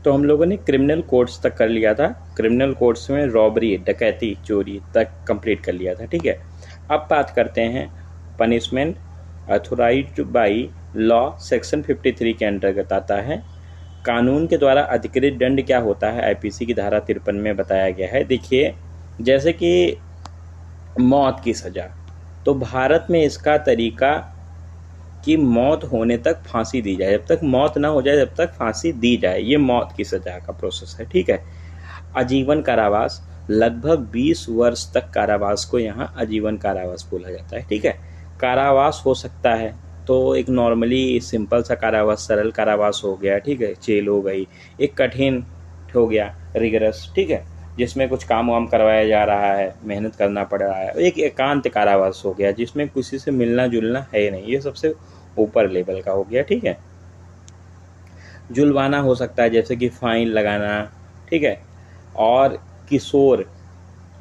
तो हम लोगों ने क्रिमिनल कोड्स तक कर लिया था। क्रिमिनल कोड्स में रॉबरी, डकैती, चोरी तक कंप्लीट कर लिया था, ठीक है। अब बात करते हैं punishment authorised by law, section 53 के अंतर्गत आता है। कानून के द्वारा अधिकृत दंड क्या होता है, आईपीसी की धारा 53 में बताया गया है। देखिए, जैसे कि मौत की सज़ा, तो भारत में इसका तरीका कि मौत होने तक फांसी दी जाए, जब तक मौत ना हो जाए जब तक फांसी दी जाए, ये मौत की सज़ा का प्रोसेस है, ठीक है। आजीवन कारावास, लगभग 20 वर्ष तक कारावास को यहाँ आजीवन कारावास बोला जाता है, ठीक है। कारावास हो सकता है तो एक नॉर्मली सिंपल सा कारावास, सरल कारावास हो गया, ठीक है, जेल हो गई। एक कठिन हो गया रिगरस, ठीक है, जिसमें कुछ काम वाम करवाया जा रहा है, मेहनत करना पड़ रहा है। एक एकांत कारावास हो गया जिसमें किसी से मिलना जुलना है नहीं, ये सबसे ऊपर लेवल का हो गया, ठीक है। जुलवाना हो सकता है, जैसे कि फाइन लगाना, ठीक है। और किशोर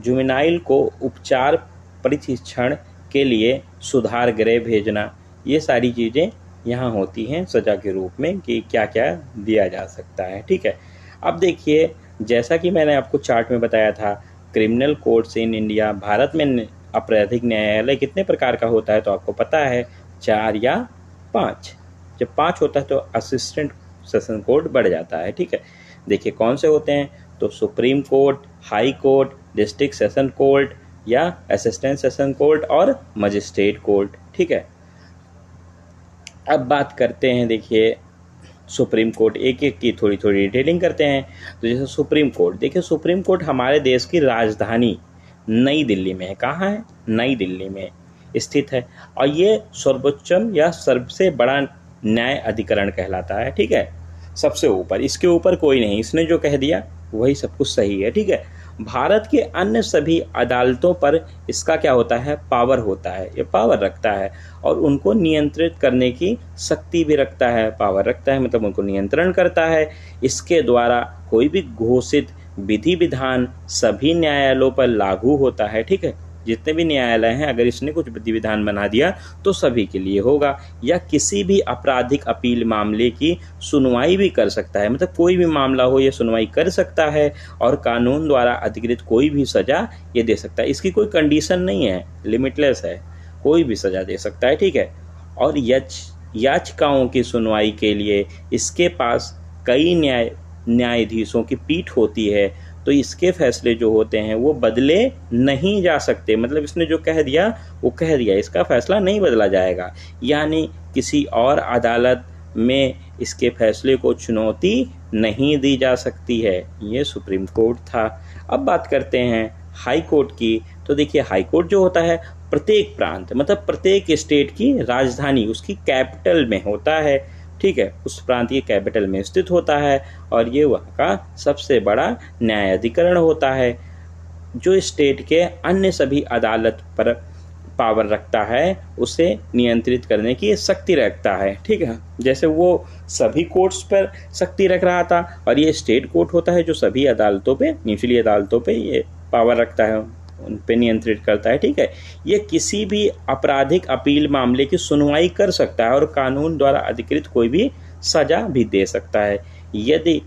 जुवेनाइल को उपचार प्रशिक्षण के लिए सुधार गृह भेजना, ये सारी चीज़ें यहाँ होती हैं सज़ा के रूप में कि क्या क्या दिया जा सकता है, ठीक है। अब देखिए, जैसा कि मैंने आपको चार्ट में बताया था, criminal codes in India, Bharat में आपराधिक न्यायालय कितने प्रकार का होता है तो आपको पता है, 4 या 5। जब 5 होता है तो असिस्टेंट सेशन कोर्ट बढ़ जाता है, ठीक है। देखिए कौन से होते हैं, तो supreme court, high court, district session court या असिस्टेंट सेशन कोर्ट और मजिस्ट्रेट कोर्ट, ठीक है। अब बात करते हैं, देखिए सुप्रीम कोर्ट, एक एक की थोड़ी थोड़ी डिटेलिंग करते हैं। तो जैसे सुप्रीम कोर्ट, देखिए सुप्रीम कोर्ट हमारे देश की राजधानी नई दिल्ली में है। कहाँ है, नई दिल्ली में स्थित है, और ये सर्वोच्चम या सबसे बड़ा न्याय अधिकरण कहलाता है, ठीक है, सबसे ऊपर, इसके ऊपर कोई नहीं, इसने जो कह दिया वही सब कुछ सही है, ठीक है। भारत के अन्य सभी अदालतों पर इसका क्या होता है, पावर होता है, ये पावर रखता है, और उनको नियंत्रित करने की शक्ति भी रखता है, पावर रखता है मतलब उनको नियंत्रण करता है। इसके द्वारा कोई भी घोषित विधि विधान सभी न्यायालयों पर लागू होता है, ठीक है। जितने भी न्यायालय हैं, अगर इसने कुछ विधि विधान बना दिया तो सभी के लिए होगा। या किसी भी आपराधिक अपील मामले की सुनवाई भी कर सकता है, मतलब कोई भी मामला हो ये सुनवाई कर सकता है, और कानून द्वारा अधिकृत कोई भी सज़ा ये दे सकता है। इसकी कोई कंडीशन नहीं है, लिमिटलेस है, कोई भी सज़ा दे सकता है, ठीक है। और याचिकाओं की सुनवाई के लिए इसके पास कई न्यायाधीशों की पीठ होती है, तो इसके फैसले जो होते हैं वो बदले नहीं जा सकते, मतलब इसने जो कह दिया वो कह दिया, इसका फैसला नहीं बदला जाएगा, यानी किसी और अदालत में इसके फैसले को चुनौती नहीं दी जा सकती है। ये सुप्रीम कोर्ट था। अब बात करते हैं हाई कोर्ट की। तो देखिए, हाई कोर्ट जो होता है प्रत्येक प्रांत, मतलब प्रत्येक स्टेट की राजधानी उसकी कैपिटल में होता है, ठीक है, उस प्रांत की कैपिटल में स्थित होता है, और ये वहाँ का सबसे बड़ा न्यायाधिकरण होता है, जो स्टेट के अन्य सभी अदालत पर पावर रखता है, उसे नियंत्रित करने की शक्ति रखता है, ठीक है। जैसे वो सभी कोर्ट्स पर शक्ति रख रहा था, और ये स्टेट कोर्ट होता है जो सभी अदालतों पे, निचली अदालतों पे ये पावर रखता है, उन पे नियंत्रित करता है, ठीक है। ये किसी भी आपराधिक अपील मामले की सुनवाई कर सकता है, और कानून द्वारा अधिकृत कोई भी सजा भी दे सकता है। यदि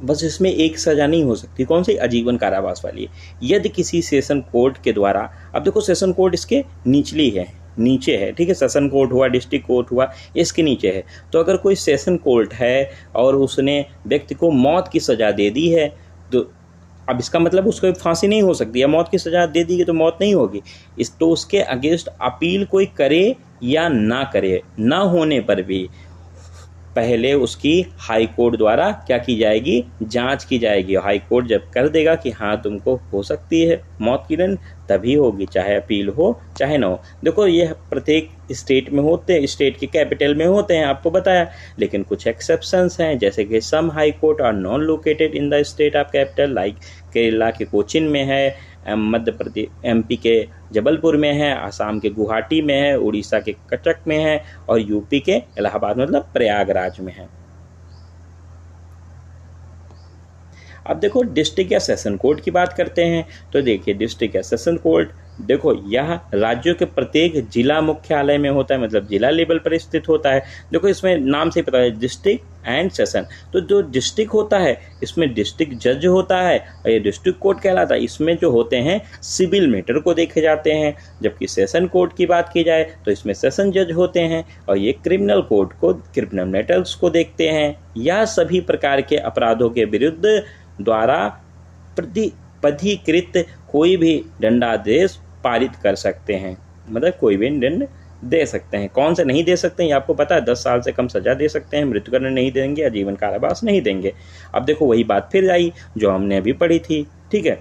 बस इसमें एक सजा नहीं हो सकती, कौन सी, आजीवन कारावास वाली। यदि किसी सेशन कोर्ट के द्वारा, अब देखो सेशन कोर्ट इसके निचली है, नीचे है, ठीक है, सेशन कोर्ट हुआ, डिस्ट्रिक्ट कोर्ट हुआ, इसके नीचे है। तो अगर कोई सेशन कोर्ट है और उसने व्यक्ति को मौत की सजा दे दी है, तो अब इसका मतलब उसको फांसी नहीं हो सकती, या मौत की सजा दे दी तो मौत नहीं होगी। तो उसके अगेंस्ट अपील कोई करे या ना करे, ना होने पर भी पहले उसकी हाई कोर्ट द्वारा क्या की जाएगी, जांच की जाएगी। हाई कोर्ट जब कर देगा कि हाँ तुमको हो सकती है मौत की दंड, तभी होगी, चाहे अपील हो चाहे ना हो। देखो ये प्रत्येक स्टेट में होते हैं, स्टेट के कैपिटल में होते हैं, आपको बताया, लेकिन कुछ एक्सेप्शंस हैं, जैसे कि some high court are non located in the state of capital, like Kerala के कोचिन में है, मध्य प्रदेश एमपी के जबलपुर में है, आसाम के गुवाहाटी में है, उड़ीसा के कटक में है, और यूपी के इलाहाबाद मतलब प्रयागराज में है। अब देखो डिस्ट्रिक्ट या सेशन कोर्ट की बात करते हैं। तो देखिए डिस्ट्रिक्ट या सेशन कोर्ट, देखो यह राज्यों के प्रत्येक जिला मुख्यालय में होता है, मतलब जिला लेवल पर स्थित होता है। देखो इसमें नाम से पता है, डिस्ट्रिक्ट एंड सेशन। तो जो डिस्ट्रिक्ट होता है इसमें डिस्ट्रिक्ट जज होता है और ये डिस्ट्रिक्ट कोर्ट कहलाता है। इसमें जो होते हैं सिविल मैटर को देखे जाते हैं, जबकि सेशन कोर्ट की बात की जाए तो इसमें सेशन जज होते हैं और ये क्रिमिनल कोर्ट को क्रिमिनल मैटर्स को देखते हैं। यह सभी प्रकार के अपराधों के विरुद्ध द्वारा प्राधिकृत कोई भी दंडादेश पारित कर सकते हैं, मतलब कोई भी दंड दे सकते हैं। कौन से नहीं दे सकते हैं ये आपको पता है, 10 साल से कम सजा दे सकते हैं, मृत्युदंड नहीं देंगे, आजीवन कारावास नहीं देंगे। अब देखो वही बात फिर आई जो हमने अभी पढ़ी थी, ठीक है।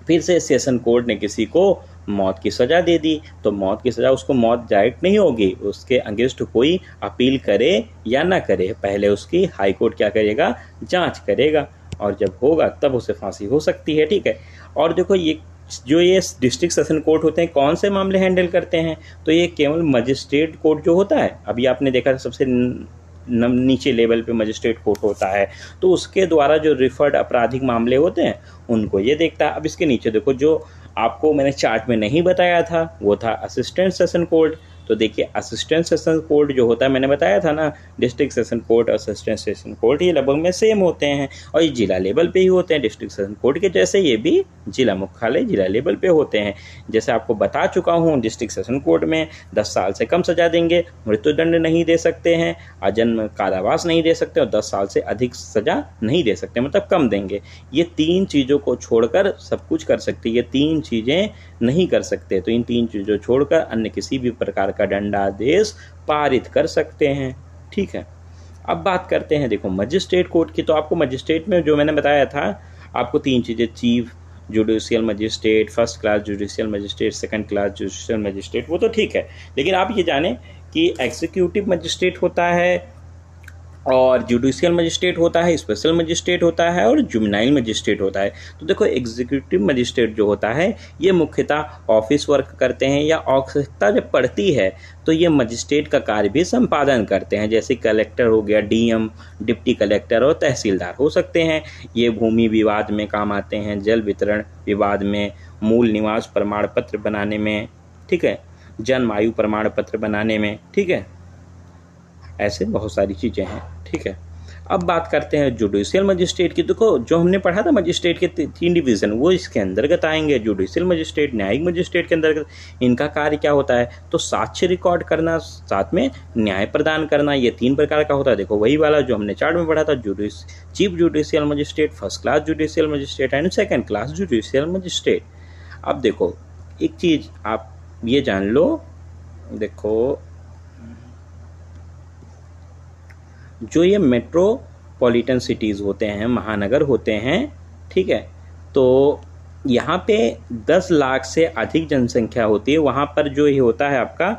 फिर से सेशन कोर्ट ने किसी को मौत की सज़ा दे दी, तो मौत की सज़ा उसको मौत डायरेक्ट नहीं होगी, उसके अगेंस्ट कोई अपील करे या ना करे, पहले उसकी हाई कोर्ट क्या करेगा, जांच करेगा, और जब होगा तब उसे फांसी हो सकती है, ठीक है। और देखो ये डिस्ट्रिक्ट सेशन कोर्ट होते हैं कौन से मामले हैंडल करते हैं, तो ये केवल मजिस्ट्रेट कोर्ट जो होता है, अभी आपने देखा सबसे नीचे लेवल पे मजिस्ट्रेट कोर्ट होता है, तो उसके द्वारा जो रिफर्ड आपराधिक मामले होते हैं उनको ये देखता है। अब इसके नीचे देखो जो आपको मैंने चार्ट में नहीं बताया था वो था असिस्टेंट सेशन कोर्ट। तो देखिए असिस्टेंट सेशन कोर्ट जो होता है, मैंने बताया था ना, डिस्ट्रिक्ट सेशन कोर्ट और असिस्टेंट सेशन कोर्ट ये लगभग में सेम होते हैं और ये जिला लेवल पे ही होते हैं। डिस्ट्रिक्ट सेशन कोर्ट के जैसे ये भी जिला मुख्यालय जिला लेवल पे होते हैं। जैसे आपको बता चुका हूँ, डिस्ट्रिक्ट सेशन कोर्ट में 10 साल से कम सजा देंगे, मृत्युदंड नहीं दे सकते हैं, आजीवन कारावास नहीं दे सकते और 10 साल से अधिक सजा नहीं दे सकते, मतलब कम देंगे। ये 3 चीज़ों को छोड़कर सब कुछ कर सकते, ये 3 चीज़ें नहीं कर सकते। तो इन 3 चीज़ों छोड़कर अन्य किसी भी प्रकार का दंडादेश पारित कर सकते हैं, ठीक है। अब बात करते हैं देखो मजिस्ट्रेट कोर्ट की। तो आपको मजिस्ट्रेट में जो मैंने बताया था आपको 3 चीज़ें, chief judicial magistrate, first class judicial magistrate, second class judicial magistrate, वो तो ठीक है। लेकिन आप ये जानें कि एग्जीक्यूटिव मजिस्ट्रेट होता है और जुडिशियल मजिस्ट्रेट होता है, स्पेशल मजिस्ट्रेट होता है और जुवेनाइल मजिस्ट्रेट होता है। तो देखो एग्जीक्यूटिव मजिस्ट्रेट जो होता है ये मुख्यतः ऑफिस वर्क करते हैं, या आवश्यकता जब पड़ती है तो ये मजिस्ट्रेट का कार्य भी संपादन करते हैं, जैसे कलेक्टर हो गया, डीएम, डिप्टी कलेक्टर और तहसीलदार हो सकते हैं। ये भूमि विवाद में काम आते हैं, जल वितरण विवाद में, मूल निवास प्रमाण पत्र बनाने में, ठीक है, जन्म आयु प्रमाण पत्र बनाने में, ठीक है, ऐसे बहुत सारी चीज़ें हैं, ठीक है। अब बात करते हैं जुडिशियल मजिस्ट्रेट की। देखो जो हमने पढ़ा था मजिस्ट्रेट के 3 डिवीज़न वो इसके अंतर्गत आएंगे। जुडिशियल मजिस्ट्रेट न्यायिक मजिस्ट्रेट के अंतर्गत इनका कार्य क्या होता है, तो साक्ष्य रिकॉर्ड करना, साथ में न्याय प्रदान करना, ये 3 प्रकार का होता है। देखो वही वाला जो हमने चार्ट में पढ़ा था, chief judicial magistrate, first class judicial magistrate and second class judicial magistrate. अब देखो एक चीज़ आप ये जान लो, देखो जो ये मेट्रोपॉलिटन सिटीज़ होते हैं, महानगर होते हैं, ठीक है, तो यहाँ पे 10 लाख से अधिक जनसंख्या होती है, वहाँ पर जो ये होता है आपका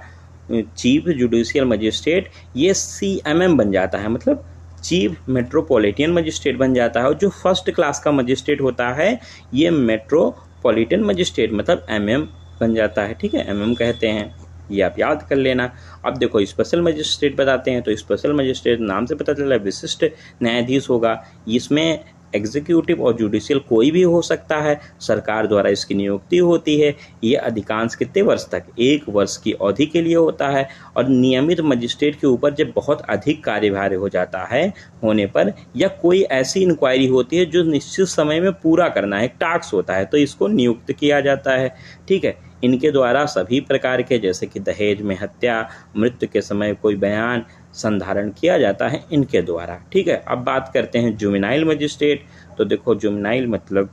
चीफ जुडिशियल मजिस्ट्रेट, ये CMM बन जाता है, मतलब चीफ मेट्रोपॉलिटन मजिस्ट्रेट बन जाता है। और जो फर्स्ट क्लास का मजिस्ट्रेट होता है ये मेट्रोपॉलिटन मजिस्ट्रेट मतलब MM बन जाता है, ठीक है, MM कहते हैं, ये आप याद कर लेना। अब देखो स्पेशल मजिस्ट्रेट बताते हैं, तो स्पेशल मजिस्ट्रेट नाम से पता चला विशिष्ट न्यायाधीश होगा। इसमें एग्जीक्यूटिव और जुडिशियल कोई भी हो सकता है, सरकार द्वारा इसकी नियुक्ति होती है। ये अधिकांश कितने वर्ष तक, 1 वर्ष की अवधि के लिए होता है। और नियमित मजिस्ट्रेट के ऊपर जब बहुत अधिक कार्यभार हो जाता है होने पर, या कोई ऐसी इंक्वायरी होती है जो निश्चित समय में पूरा करना है, टास्क होता है, तो इसको नियुक्त किया जाता है, ठीक है। इनके द्वारा सभी प्रकार के, जैसे कि दहेज में हत्या, मृत्यु के समय कोई बयान संधारण किया जाता है इनके द्वारा, ठीक है। अब बात करते हैं जुवेनाइल मजिस्ट्रेट। तो देखो जुवेनाइल मतलब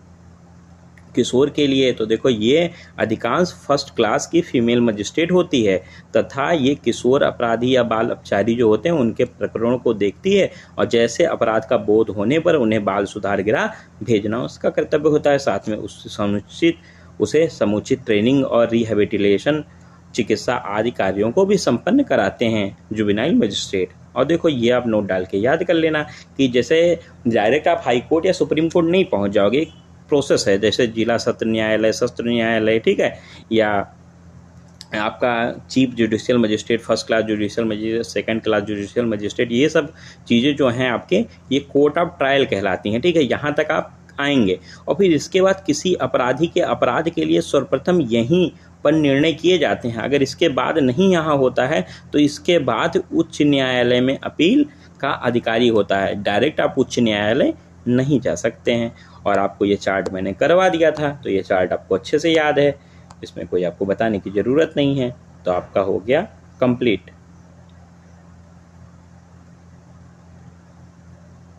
किशोर के लिए, तो देखो ये अधिकांश फर्स्ट क्लास की फीमेल मजिस्ट्रेट होती है तथा ये किशोर अपराधी या बाल अपचारी जो होते हैं उनके प्रकरणों को देखती है, और जैसे अपराध का बोध होने पर उन्हें बाल सुधार गृह भेजना उसका कर्तव्य होता है। साथ में उसे समुचित ट्रेनिंग और रिहेबिलिटेशन, चिकित्सा आदि कार्यों को भी संपन्न कराते हैं जुवेनाइल मजिस्ट्रेट। और देखो ये आप नोट डाल के याद कर लेना कि जैसे डायरेक्ट आप हाई कोर्ट या सुप्रीम कोर्ट नहीं पहुंच जाओगे, एक प्रोसेस है, जैसे जिला सत्र न्यायालय, सत्र न्यायालय, ठीक है, या आपका chief judicial magistrate, first class judicial magistrate, second class judicial magistrate, ये सब चीज़ें जो हैं आपके ये कोर्ट ऑफ ट्रायल कहलाती हैं, ठीक है। यहाँ तक आप आएंगे और फिर इसके बाद किसी अपराधी के अपराध के लिए सर्वप्रथम यहीं पर निर्णय किए जाते हैं। अगर इसके बाद नहीं यहाँ होता है तो इसके बाद उच्च न्यायालय में अपील का अधिकारी होता है, डायरेक्ट आप उच्च न्यायालय नहीं जा सकते हैं। और आपको ये चार्ट मैंने करवा दिया था, तो ये चार्ट आपको अच्छे से याद है, इसमें कोई आपको बताने की ज़रूरत नहीं है, तो आपका हो गया कंप्लीट।